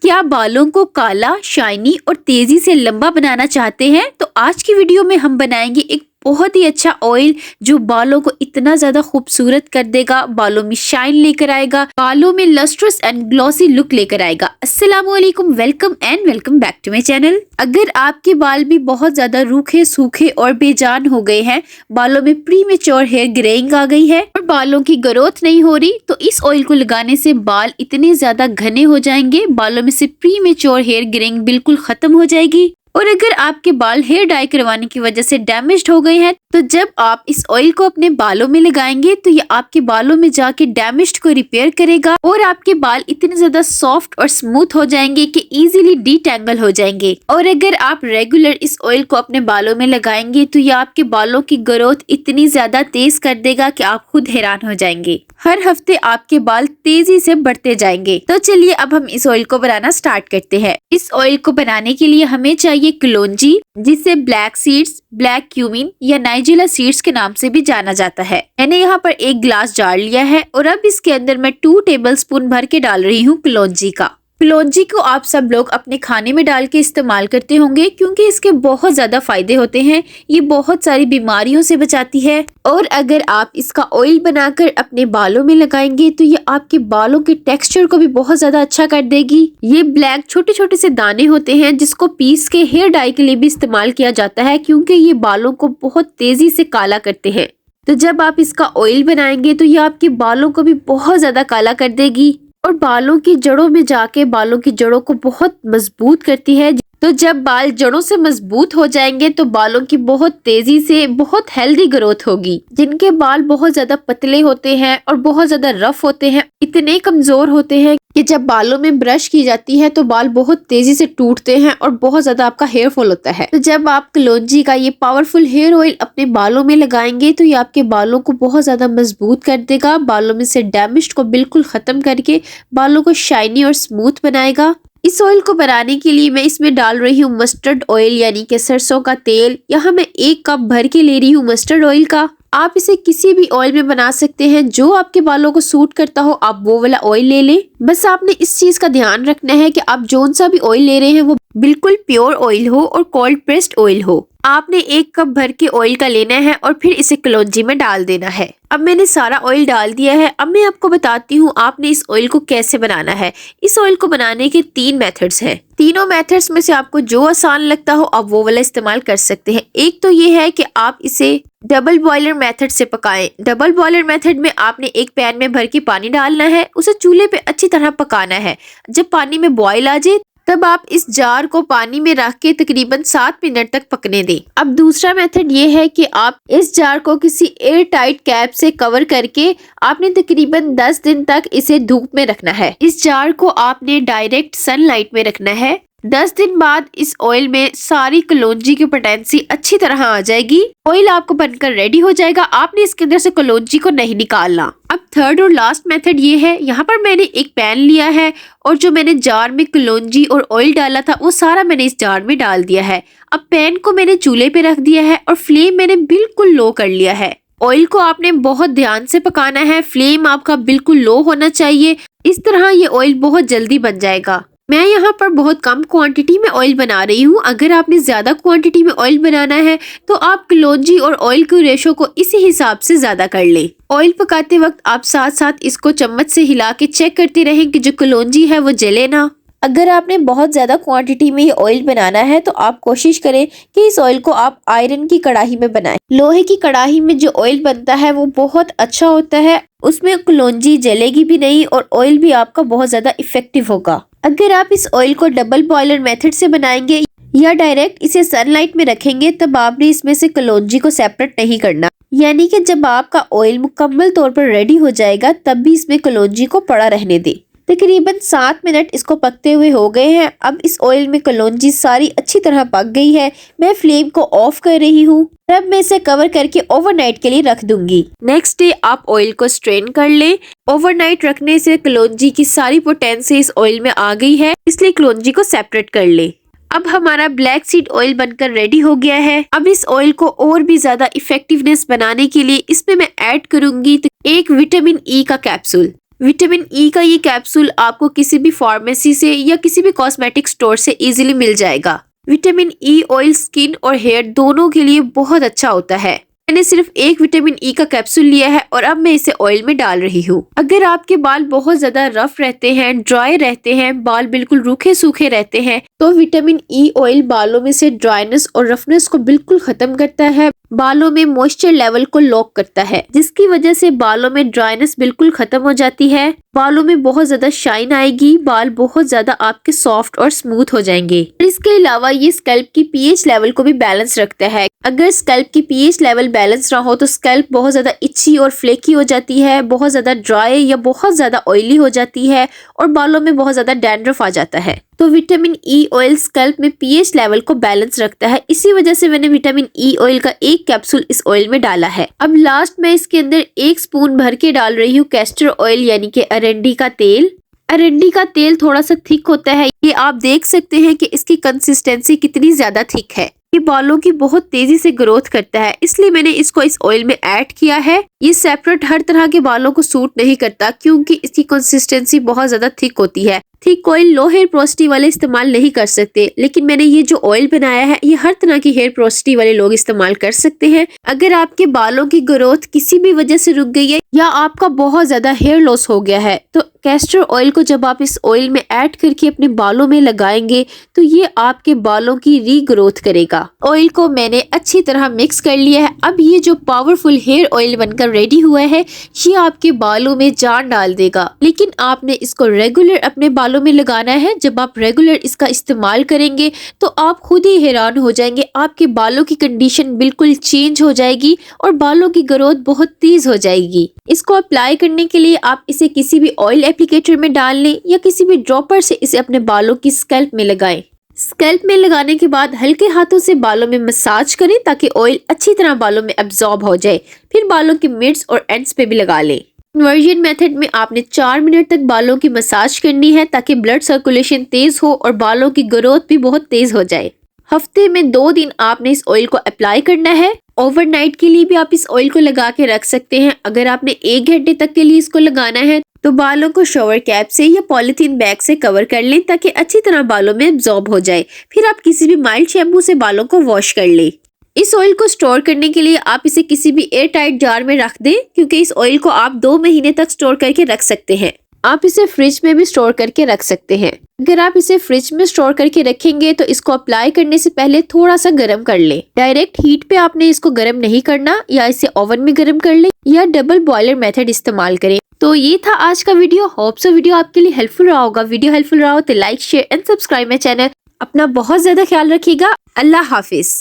क्या बालों को काला, शाइनी और तेजी से लंबा बनाना चाहते हैं? तो आज की वीडियो में हम बनाएंगे एक बहुत ही अच्छा ऑयल जो बालों को इतना ज्यादा खूबसूरत कर देगा, बालों में शाइन लेकर आएगा, बालों में लस्ट्रस एंड ग्लॉसी लुक लेकर आएगा। अस्सलाम वालेकुम, welcome and welcome back to my channel. अगर आपके बाल भी बहुत ज्यादा रूखे, सूखे और बेजान हो गए हैं, बालों में प्रीमेच्योर हेयर ग्रेइंग आ गई है और बालों की ग्रोथ नहीं हो रही, तो इस ऑयल को लगाने से बाल इतने ज्यादा घने हो जाएंगे, बालों में से प्रीमेच्योर हेयर ग्रेइंग बिल्कुल खत्म हो जाएगी। और अगर आपके बाल हेयर डाई करवाने की वजह से डैमेज्ड हो गए हैं, तो जब आप इस ऑयल को अपने बालों में लगाएंगे तो ये आपके बालों में जाके डैमेज्ड को रिपेयर करेगा और आपके बाल इतने ज्यादा सॉफ्ट और स्मूथ हो जाएंगे कि इजीली डिटैंगल हो जाएंगे। और अगर आप रेगुलर इस ऑयल को अपने बालों में लगाएंगे तो ये आपके बालों की ग्रोथ इतनी ज्यादा तेज कर देगा कि आप खुद हैरान हो जाएंगे। हर हफ्ते आपके बाल तेजी से बढ़ते जाएंगे। तो चलिए अब हम इस ऑयल को बनाना स्टार्ट करते हैं। इस ऑयल को बनाने के लिए हमें चाहिए कलौंजी, जिसे ब्लैक सीड्स, ब्लैक क्यूमिन या नाइजिला सीड्स के नाम से भी जाना जाता है। मैंने यहाँ पर एक ग्लास जार लिया है और अब इसके अंदर मैं 2 टेबलस्पून भर के डाल रही हूँ कलौंजी का। कलौंजी को आप सब लोग अपने खाने में डाल के इस्तेमाल करते होंगे क्योंकि इसके बहुत ज्यादा फायदे होते हैं। ये बहुत सारी बीमारियों से बचाती है और अगर आप इसका ऑयल बनाकर अपने बालों में लगाएंगे तो ये आपके बालों के टेक्सचर को भी बहुत ज्यादा अच्छा कर देगी। ये ब्लैक छोटे छोटे से दाने होते हैं जिसको पीस के हेयर डाई के लिए भी इस्तेमाल किया जाता है क्योंकि ये बालों को बहुत तेजी से काला करते हैं। तो जब आप इसका ऑयल बनाएंगे तो ये आपके बालों को भी बहुत ज्यादा काला कर देगी और बालों की जड़ों में जाके बालों की जड़ों को बहुत मजबूत करती है। तो जब बाल जड़ों से मजबूत हो जाएंगे तो बालों की बहुत तेजी से बहुत हेल्दी ग्रोथ होगी। जिनके बाल बहुत ज्यादा पतले होते हैं और बहुत ज्यादा रफ होते हैं, इतने कमजोर होते हैं कि जब बालों में ब्रश की जाती है तो बाल बहुत तेजी से टूटते हैं और बहुत ज्यादा आपका हेयर फॉल होता है। तो जब आप कलौंजी का ये पावरफुल हेयर ऑयल अपने बालों में लगाएंगे तो ये आपके बालों को बहुत ज्यादा मजबूत कर देगा, बालों में से डैमेज को बिल्कुल खत्म करके बालों को शाइनी और स्मूथ बनाएगा। इस ऑयल को बनाने के लिए मैं इसमें डाल रही हूँ मस्टर्ड ऑयल यानी कि सरसों का तेल। यहाँ मैं 1 कप भर के ले रही हूँ मस्टर्ड ऑयल का। आप इसे किसी भी ऑयल में बना सकते हैं, जो आपके बालों को सूट करता हो आप वो वाला ऑयल ले लें। बस आपने इस चीज का ध्यान रखना है कि आप जोन सा भी ऑयल ले रहे हैं वो बिल्कुल प्योर ऑयल हो और कोल्ड प्रेस्ड ऑयल हो। आपने 1 कप भर के ऑयल का लेना है और फिर इसे कलौंजी में डाल देना है। अब मैंने सारा ऑयल डाल दिया है। अब मैं आपको बताती हूँ आपने इस ऑयल को कैसे बनाना है। इस ऑयल को बनाने के 3 मेथड्स हैं। तीनों मेथड्स में से आपको जो आसान लगता हो आप वो वाला इस्तेमाल कर सकते हैं। एक तो ये है कि आप इसे डबल बॉयलर मेथड से पकाएं। डबल बॉयलर मेथड में आपने एक पैन में भर के पानी डालना है, उसे चूल्हे पे अच्छी तरह पकाना है। जब पानी में बॉयल आ जाए तब आप इस जार को पानी में रख के तकरीबन 7 मिनट तक पकने दें। अब दूसरा मेथड ये है कि आप इस जार को किसी एयर टाइट कैप से कवर करके आपने तकरीबन 10 दिन तक इसे धूप में रखना है। इस जार को आपने डायरेक्ट सनलाइट में रखना है। 10 दिन बाद इस ऑयल में सारी कलौंजी की पोटेंसी अच्छी तरह आ जाएगी। ऑयल आपको बनकर रेडी हो जाएगा। आपने इसके अंदर से कलौंजी को नहीं निकालना। अब थर्ड और लास्ट मेथड ये है, यहाँ पर मैंने एक पैन लिया है और जो मैंने जार में कलौंजी और ऑयल डाला था वो सारा मैंने इस जार में डाल दिया है। अब पैन को मैंने चूल्हे पे रख दिया है और फ्लेम मैंने बिल्कुल लो कर लिया है। ऑयल को आपने बहुत ध्यान से पकाना है, फ्लेम आपका बिल्कुल लो होना चाहिए। इस तरह ये ऑयल बहुत जल्दी बन जाएगा। मैं यहाँ पर बहुत कम क्वांटिटी में ऑयल बना रही हूँ। अगर आपने ज्यादा क्वांटिटी में ऑयल बनाना है तो आप कलौंजी और ऑयल के रेशो को इसी हिसाब से ज्यादा कर लें। ऑयल पकाते वक्त आप साथ साथ इसको चम्मच से हिला के चेक करते रहें कि जो कलौंजी है वो जले ना। अगर आपने बहुत ज्यादा क्वांटिटी में ये ऑयल बनाना है तो आप कोशिश करें कि इस ऑयल को आप आयरन की कढ़ाई में बनाएं। लोहे की कढ़ाई में जो ऑयल बनता है वो बहुत अच्छा होता है, उसमें कलौंजी जलेगी भी नहीं और ऑयल भी आपका बहुत ज्यादा इफेक्टिव होगा। अगर आप इस ऑयल को डबल बॉयलर मेथड से बनाएंगे या डायरेक्ट इसे सनलाइट में रखेंगे तब आपने इसमें से कलौंजी को सेपरेट नहीं करना, यानी कि जब आपका ऑयल मुकम्मल तौर पर रेडी हो जाएगा तब भी इसमें कलौंजी को पड़ा रहने दें। तकरीबन 7 मिनट इसको पकते हुए हो गए हैं। अब इस ऑयल में कलौंजी सारी अच्छी तरह पक गई है। मैं फ्लेम को ऑफ कर रही हूँ। अब मैं इसे कवर करके ओवरनाइट के लिए रख दूंगी। नेक्स्ट डे आप ऑयल को स्ट्रेन कर लें। ओवरनाइट रखने से कलौंजी की सारी पोटेंसी इस ऑयल में आ गई है, इसलिए कलौंजी को सेपरेट कर ले। अब हमारा ब्लैक सीड ऑयल बनकर रेडी हो गया है। अब इस ऑयल को और भी ज्यादा इफेक्टिवनेस बनाने के लिए इसमें मैं ऐड करूंगी एक विटामिन ई का कैप्सूल। विटामिन ई का ये कैप्सूल आपको किसी भी फार्मेसी से या किसी भी कॉस्मेटिक स्टोर से इजीली मिल जाएगा। विटामिन ई ऑयल स्किन और हेयर दोनों के लिए बहुत अच्छा होता है। मैंने सिर्फ एक विटामिन ई का कैप्सूल लिया है और अब मैं इसे ऑयल में डाल रही हूँ। अगर आपके बाल बहुत ज्यादा रफ रहते हैं, ड्राई रहते हैं, बाल बिल्कुल रूखे सूखे रहते हैं, तो विटामिन ई ऑयल बालों में से ड्राइनेस और रफनेस को बिल्कुल खत्म करता है, बालों में मॉइस्चर लेवल को लॉक करता है, जिसकी वजह से बालों में ड्राइनेस बिल्कुल खत्म हो जाती है, बालों में बहुत ज्यादा शाइन आएगी, बाल बहुत ज्यादा आपके सॉफ्ट और स्मूथ हो जाएंगे। और इसके अलावा ये स्कैल्प की पीएच लेवल को भी बैलेंस रखता है। अगर स्कैल्प की पीएच लेवल बैलेंस ना हो तो स्कैल्प बहुत ज्यादा इची और फ्लेकी हो जाती है, बहुत ज्यादा ड्राई या बहुत ज्यादा ऑयली हो जाती है और बालों में बहुत ज्यादा डैंड्रफ आ जाता है। तो विटामिन ई ऑयल स्कैल्प में पीएच लेवल को बैलेंस रखता है। इसी वजह से मैंने विटामिन ई ऑयल का एक कैप्सूल इस ऑयल में डाला है। अब लास्ट में इसके अंदर 1 स्पून भर के डाल रही हूँ कैस्टर ऑयल यानी कि अरंडी का तेल। अरंडी का तेल थोड़ा सा थिक होता है, ये आप देख सकते हैं कि इसकी कंसिस्टेंसी कितनी ज्यादा थिक है। ये बालों की बहुत तेजी से ग्रोथ करता है, इसलिए मैंने इसको इस ऑयल में ऐड किया है। ये सेपरेट हर तरह के बालों को सूट नहीं करता क्योंकि इसकी कंसिस्टेंसी बहुत ज्यादा थिक होती है। थिक ऑयल लो हेयर पोरोसिटी वाले इस्तेमाल नहीं कर सकते, लेकिन मैंने ये जो ऑयल बनाया है ये हर तरह की हेयर पोरोसिटी वाले लोग इस्तेमाल कर सकते हैं। अगर आपके बालों की ग्रोथ किसी भी वजह से रुक गई है या आपका बहुत ज्यादा हेयर लॉस हो गया है, तो कैस्टर ऑयल को जब आप इस ऑयल में ऐड करके अपने बालों में लगाएंगे तो ये आपके बालों की रीग्रोथ करेगा। ऑयल को मैंने अच्छी तरह मिक्स कर लिया है। अब ये जो पावरफुल हेयर ऑयल बनकर रेडी हुआ है ये आपके बालों में जान डाल देगा, लेकिन आपने इसको रेगुलर अपने बालों में लगाना है। जब आप रेगुलर इसका इस्तेमाल करेंगे तो आप खुद ही हैरान हो जाएंगे, आपके बालों की कंडीशन बिल्कुल चेंज हो जाएगी और बालों की ग्रोथ बहुत तेज हो जाएगी। इसको अप्लाई करने के लिए आप इसे किसी भी ऑयल एप्लीकेटर में डाल लें या किसी भी ड्रॉपर से इसे अपने बालों की स्कैल्प में लगाएं। स्कैल्प में लगाने के बाद हल्के हाथों से बालों में मसाज करें ताकि ऑयल अच्छी तरह बालों में अब्सॉर्ब हो जाए। फिर बालों के मिड्स और एंड्स पे भी लगा लें। कन्वर्जन मेथड में आपने 4 मिनट तक बालों की मसाज करनी है ताकि ब्लड सर्कुलेशन तेज हो और बालों की ग्रोथ भी बहुत तेज हो जाए। हफ्ते में 2 दिन आपने इस ऑयल को अप्लाई करना है। ओवरनाइट के लिए भी आप इस ऑयल को लगा के रख सकते हैं। अगर आपने 1 घंटे तक के लिए इसको लगाना है तो बालों को शॉवर कैप से या पॉलिथीन बैग से कवर कर लें ताकि अच्छी तरह बालों में एब्जॉर्ब हो जाए। फिर आप किसी भी माइल्ड शैम्पू से बालों को वॉश कर लें। इस ऑयल को स्टोर करने के लिए आप इसे किसी भी एयर टाइट जार में रख दें क्योंकि इस ऑयल को आप 2 महीने तक स्टोर करके रख सकते हैं। आप इसे फ्रिज में भी स्टोर करके रख सकते हैं। अगर आप इसे फ्रिज में स्टोर करके रखेंगे तो इसको अप्लाई करने से पहले थोड़ा सा गर्म कर लें। डायरेक्ट हीट पे आपने इसको गर्म नहीं करना, या इसे ओवन में गर्म कर लें या डबल बॉयलर मेथड इस्तेमाल करें। तो ये था आज का वीडियो। होप सो वीडियो आपके लिए हेल्पफुल रहा होगा। वीडियो हेल्पफुल रहा हो तो like, share and subscribe my channel. अपना बहुत ज्यादा ख्याल रखिएगा। अल्लाह हाफिज।